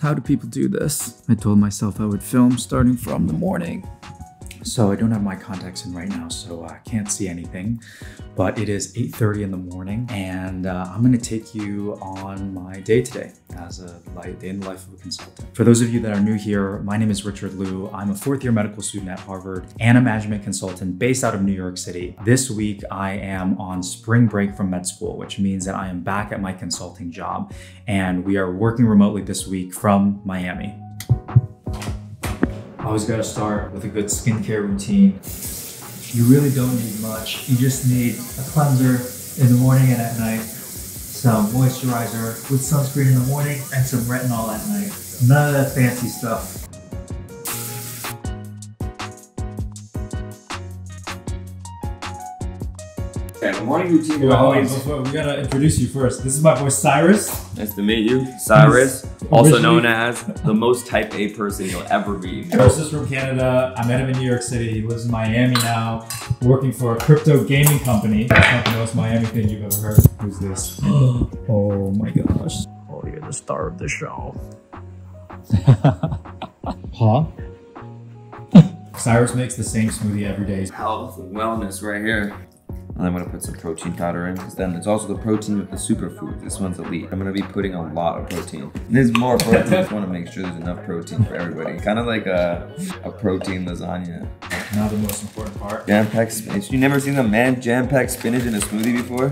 How do people do this? I told myself I would film starting from the morning. So I don't have my contacts in right now, so I can't see anything, but it is 8:30 in the morning and I'm gonna take you on my day today as a day in the life of a consultant. For those of you that are new here, my name is Richard Liu. I'm a fourth year medical student at Harvard and a management consultant based out of New York City. This week, I am on spring break from med school, which means that I am back at my consulting job and we are working remotely this week from Miami. Always gotta start with a good skincare routine. You really don't need much. You just need a cleanser in the morning and at night, some moisturizer with sunscreen in the morning, and some retinol at night. None of that fancy stuff. Okay, morning routine. We gotta introduce you first. This is my boy Cyrus. Nice to meet you, Cyrus. Also known as the most type A person you'll ever be. Cyrus is from Canada. I met him in New York City. He lives in Miami now, working for a crypto gaming company. That's not the most Miami thing you've ever heard. Who's this? Oh my gosh. Oh, you're the star of the show. Huh? Cyrus makes the same smoothie every day. Health and wellness right here. And I'm gonna put some protein powder in, because then there's also the protein with the superfood. This one's elite. I'm gonna be putting a lot of protein. There's more protein. I just wanna make sure there's enough protein for everybody. Kind of like a protein lasagna. Now the most important part. Jam-packed spinach. You never seen a man jam-packed spinach in a smoothie before?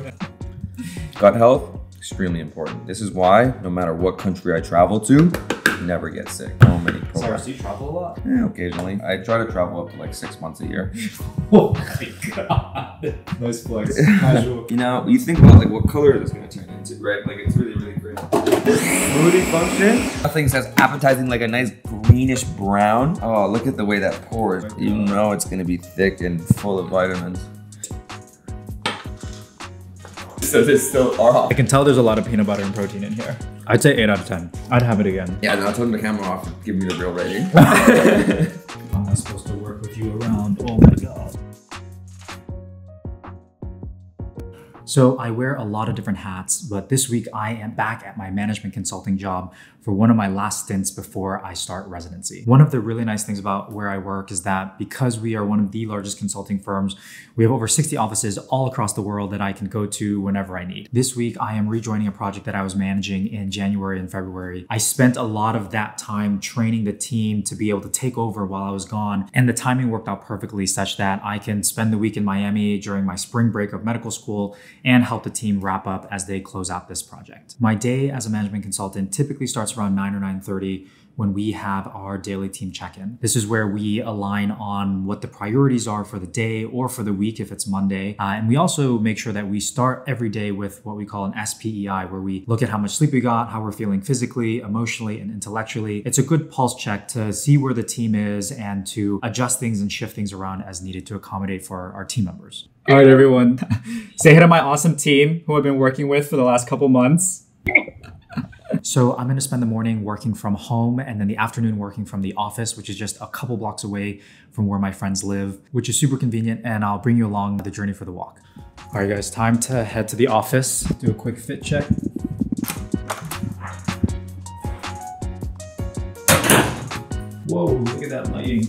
Gut health, extremely important. This is why, no matter what country I travel to, never get sick. So many programs. Cyrus, do you travel a lot? Yeah, occasionally. I try to travel up to like 6 months a year. Oh my god. Nice flex. Casual. You know, you think about like what color is this gonna turn into, right? Like it's really, really great. Smoothie function. Nothing's as appetizing, like a nice greenish brown. Oh, look at the way that pours. You know it's gonna be thick and full of vitamins. So this still off. I can tell there's a lot of peanut butter and protein in here. I'd say 8 out of 10. I'd have it again. Yeah, now turn the camera off and give me the real rating. How am I supposed to work with you around? Oh my god. So I wear a lot of different hats, but this week I am back at my management consulting job for one of my last stints before I start residency. One of the really nice things about where I work is that because we are one of the largest consulting firms, we have over 60 offices all across the world that I can go to whenever I need. This week, I am rejoining a project that I was managing in January and February. I spent a lot of that time training the team to be able to take over while I was gone, and the timing worked out perfectly such that I can spend the week in Miami during my spring break of medical school and help the team wrap up as they close out this project. My day as a management consultant typically starts around 9 or 9:30 when we have our daily team check-in. This is where we align on what the priorities are for the day or for the week if it's Monday. And we also make sure that we start every day with what we call an SPEI, where we look at how much sleep we got, how we're feeling physically, emotionally, and intellectually. It's a good pulse check to see where the team is and to adjust things and shift things around as needed to accommodate for our team members. All right, everyone. Say hi to my awesome team who I've been working with for the last couple months. So I'm going to spend the morning working from home and then the afternoon working from the office, which is just a couple blocks away from where my friends live, which is super convenient, and I'll bring you along the journey for the walk. All right, guys, time to head to the office, do a quick fit check. Whoa, look at that lighting.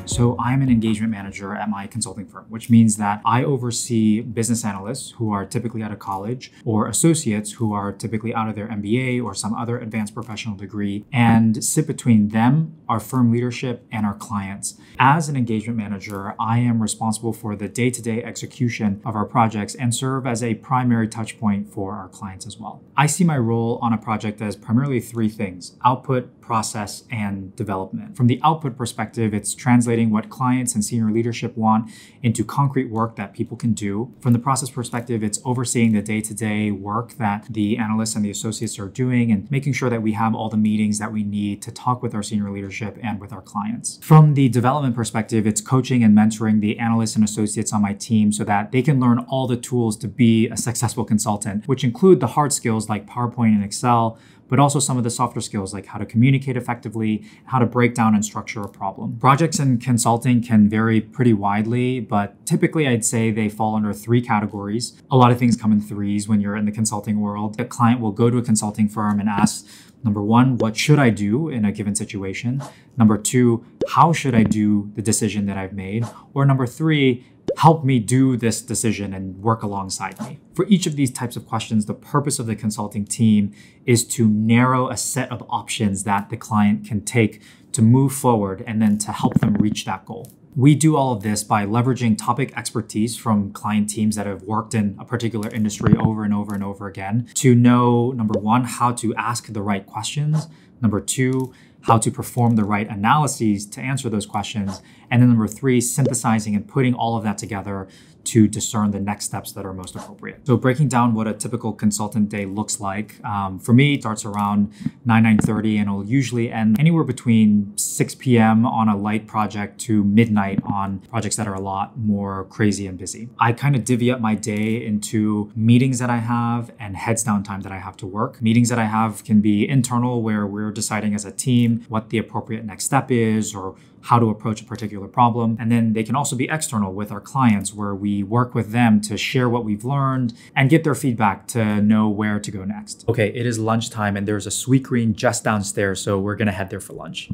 So I'm an engagement manager at my consulting firm, which means that I oversee business analysts who are typically out of college or associates who are typically out of their MBA or some other advanced professional degree, and sit between them, our firm leadership, and our clients. As an engagement manager, I am responsible for the day-to-day execution of our projects and serve as a primary touch point for our clients as well. I see my role on a project as primarily three things: output, process, and development. From the output perspective, it's translating what clients and senior leadership want into concrete work that people can do. From the process perspective, it's overseeing the day-to-day work that the analysts and the associates are doing and making sure that we have all the meetings that we need to talk with our senior leadership and with our clients. From the development perspective, it's coaching and mentoring the analysts and associates on my team so that they can learn all the tools to be a successful consultant, which include the hard skills like PowerPoint and Excel, but also some of the softer skills like how to communicate effectively, how to break down and structure a problem. Projects in consulting can vary pretty widely, but typically I'd say they fall under 3 categories. A lot of things come in threes when you're in the consulting world. A client will go to a consulting firm and ask, number 1, what should I do in a given situation? Number 2, how should I do the decision that I've made? Or number 3, help me do this decision and work alongside me. For each of these types of questions, the purpose of the consulting team is to narrow a set of options that the client can take to move forward and then to help them reach that goal. We do all of this by leveraging topic expertise from client teams that have worked in a particular industry over and over and over again to know, number 1, how to ask the right questions, number 2, how to perform the right analyses to answer those questions, and then number 3, synthesizing and putting all of that together to discern the next steps that are most appropriate. So breaking down what a typical consultant day looks like, for me, it starts around 9:30 and it'll usually end anywhere between 6 p.m. on a light project to midnight on projects that are a lot more crazy and busy. I kind of divvy up my day into meetings that I have and heads down time that I have to work. Meetings that I have can be internal, where we're deciding as a team what the appropriate next step is or how to approach a particular problem. And then they can also be external with our clients, where we work with them to share what we've learned and get their feedback to know where to go next. Okay, it is lunchtime and there's a Sweetgreen just downstairs, so we're gonna head there for lunch.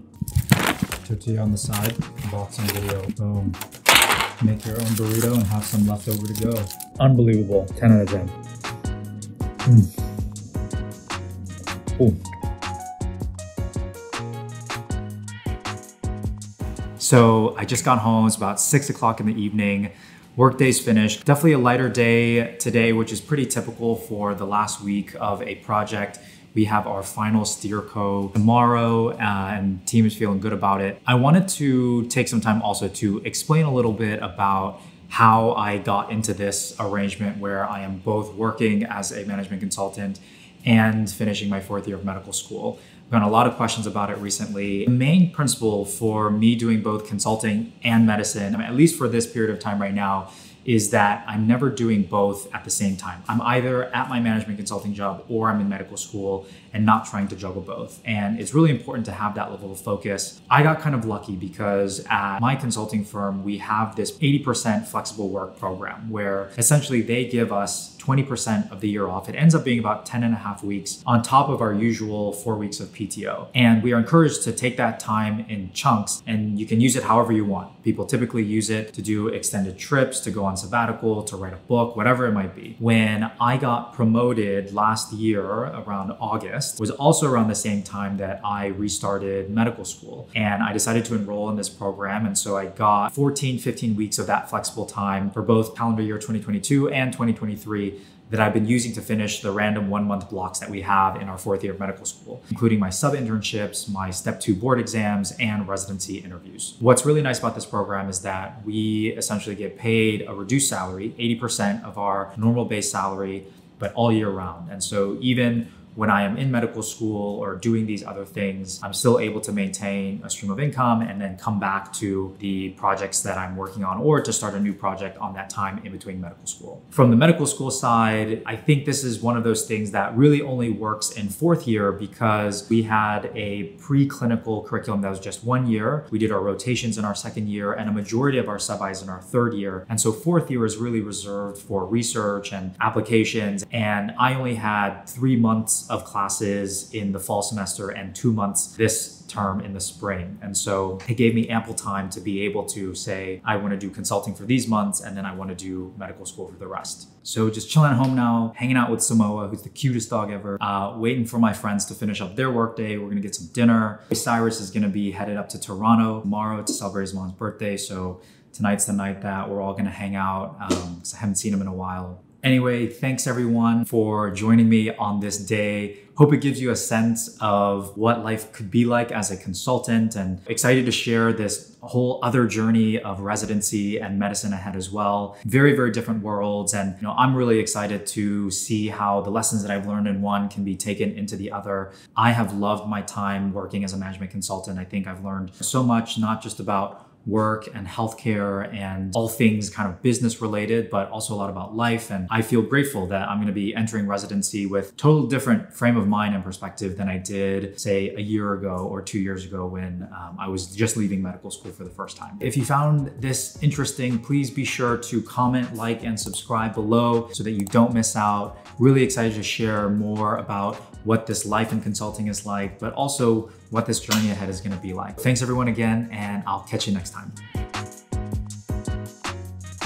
Tortilla on the side, boxing video, boom. Make your own burrito and have some left over to go. Unbelievable, 10 out of 10. Ooh. So I just got home, it's about 6 o'clock in the evening. Workday's finished. Definitely a lighter day today, which is pretty typical for the last week of a project. We have our final steer co tomorrow and team is feeling good about it. I wanted to take some time also to explain a little bit about how I got into this arrangement where I am both working as a management consultant and finishing my 4th year of medical school. I've gotten a lot of questions about it recently. The main principle for me doing both consulting and medicine, at least for this period of time right now, is that I'm never doing both at the same time. I'm either at my management consulting job or I'm in medical school and not trying to juggle both. And it's really important to have that level of focus. I got kind of lucky because at my consulting firm, we have this 80% flexible work program where essentially they give us 20% of the year off. It ends up being about 10 and a half weeks on top of our usual 4 weeks of PTO. And we are encouraged to take that time in chunks and you can use it however you want. People typically use it to do extended trips, to go on sabbatical, to write a book, whatever it might be. When I got promoted last year around August, was also around the same time that I restarted medical school. And I decided to enroll in this program. And so I got 14, 15 weeks of that flexible time for both calendar year 2022 and 2023 that I've been using to finish the random 1-month blocks that we have in our 4th year of medical school, including my sub-internships, my step 2 board exams, and residency interviews. What's really nice about this program is that we essentially get paid a reduced salary, 80% of our normal base salary, but all year round. And so even when I am in medical school or doing these other things, I'm still able to maintain a stream of income and then come back to the projects that I'm working on or to start a new project on that time in between medical school. From the medical school side, I think this is one of those things that really only works in 4th year because we had a preclinical curriculum that was just 1 year. We did our rotations in our 2nd year and a majority of our sub-Is in our 3rd year. And so 4th year is really reserved for research and applications. And I only had 3 months of classes in the fall semester and 2 months this term in the spring. And so it gave me ample time to be able to say, I want to do consulting for these months and then I want to do medical school for the rest. So just chilling at home now, hanging out with Samoa, who's the cutest dog ever, waiting for my friends to finish up their workday. We're going to get some dinner. Cyrus is going to be headed up to Toronto tomorrow to celebrate his mom's birthday. So tonight's the night that we're all going to hang out because I haven't seen him in a while. Anyway, thanks everyone for joining me on this day. Hope it gives you a sense of what life could be like as a consultant and excited to share this whole other journey of residency and medicine ahead as well. Very, very different worlds. And I'm really excited to see how the lessons that I've learned in one can be taken into the other. I have loved my time working as a management consultant. I think I've learned so much, not just about work and healthcare and all things kind of business related, but also a lot about life. And I feel grateful that I'm going to be entering residency with total different frame of mind and perspective than I did, say, a year ago or 2 years ago when I was just leaving medical school for the first time. If you found this interesting, please be sure to comment, like, and subscribe below so that you don't miss out. Really excited to share more about what this life in consulting is like, but also what this journey ahead is going to be like. Thanks everyone again, and I'll catch you next time.